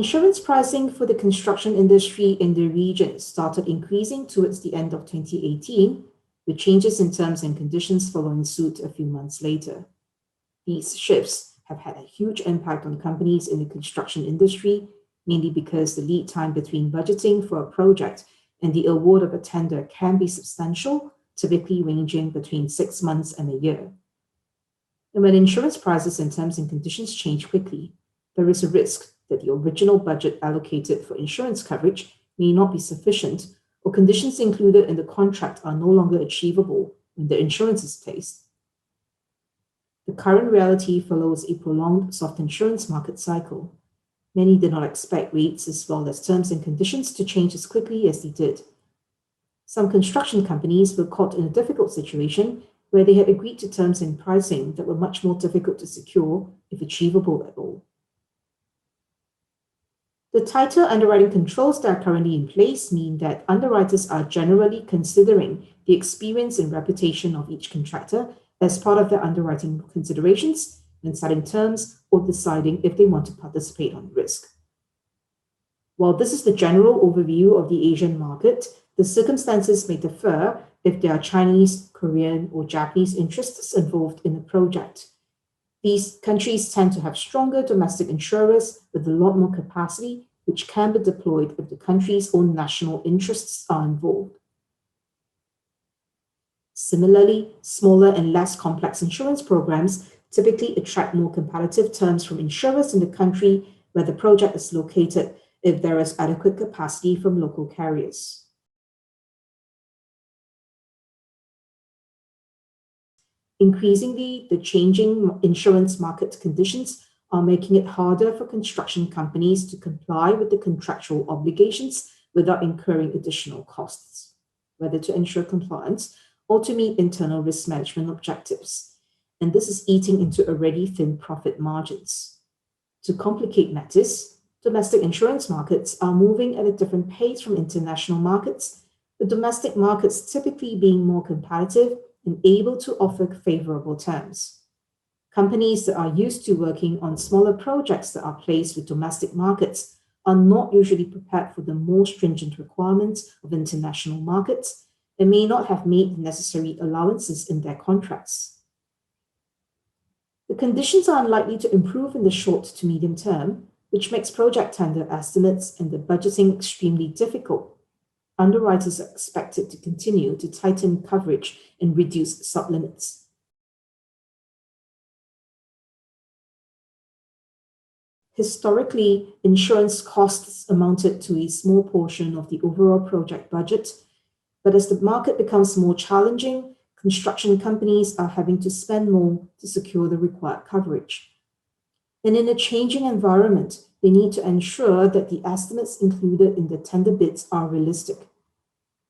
Insurance pricing for the construction industry in the region started increasing towards the end of 2018, with changes in terms and conditions following suit a few months later. These shifts have had a huge impact on companies in the construction industry, mainly because the lead time between budgeting for a project and the award of a tender can be substantial, typically ranging between 6 months and a year. And when insurance prices and terms and conditions change quickly, there is a risk that the original budget allocated for insurance coverage may not be sufficient, or conditions included in the contract are no longer achievable when the insurance is placed. The current reality follows a prolonged soft insurance market cycle. Many did not expect rates as well as terms and conditions to change as quickly as they did. Some construction companies were caught in a difficult situation where they had agreed to terms and pricing that were much more difficult to secure, if achievable at all. The tighter underwriting controls that are currently in place mean that underwriters are generally considering the experience and reputation of each contractor as part of their underwriting considerations when setting terms or deciding if they want to participate on risk. While this is the general overview of the Asian market, the circumstances may differ if there are Chinese, Korean, or Japanese interests involved in a project. These countries tend to have stronger domestic insurers with a lot more capacity, which can be deployed if the country's own national interests are involved. Similarly, smaller and less complex insurance programs typically attract more competitive terms from insurers in the country where the project is located if there is adequate capacity from local carriers. Increasingly, the changing insurance market conditions are making it harder for construction companies to comply with the contractual obligations without incurring additional costs, whether to ensure compliance or to meet internal risk management objectives. And this is eating into already thin profit margins. To complicate matters, domestic insurance markets are moving at a different pace from international markets, with domestic markets typically being more competitive and able to offer favorable terms. Companies that are used to working on smaller projects that are placed with domestic markets are not usually prepared for the more stringent requirements of international markets and may not have made the necessary allowances in their contracts. The conditions are unlikely to improve in the short to medium term, which makes project tender estimates and the budgeting extremely difficult. Underwriters are expected to continue to tighten coverage and reduce sublimits. Historically, insurance costs amounted to a small portion of the overall project budget, but as the market becomes more challenging, construction companies are having to spend more to secure the required coverage. And in a changing environment, they need to ensure that the estimates included in the tender bids are realistic.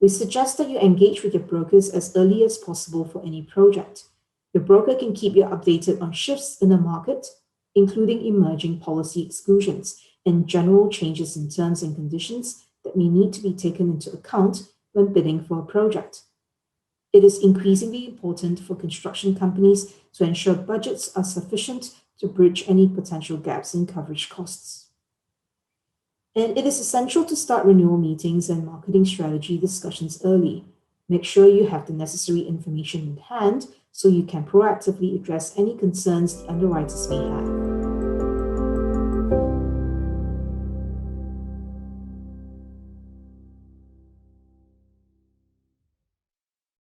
We suggest that you engage with your brokers as early as possible for any project. Your broker can keep you updated on shifts in the market, including emerging policy exclusions and general changes in terms and conditions that may need to be taken into account when bidding for a project. It is increasingly important for construction companies to ensure budgets are sufficient to bridge any potential gaps in coverage costs. And it is essential to start renewal meetings and marketing strategy discussions early. Make sure you have the necessary information in hand so you can proactively address any concerns the underwriters may have.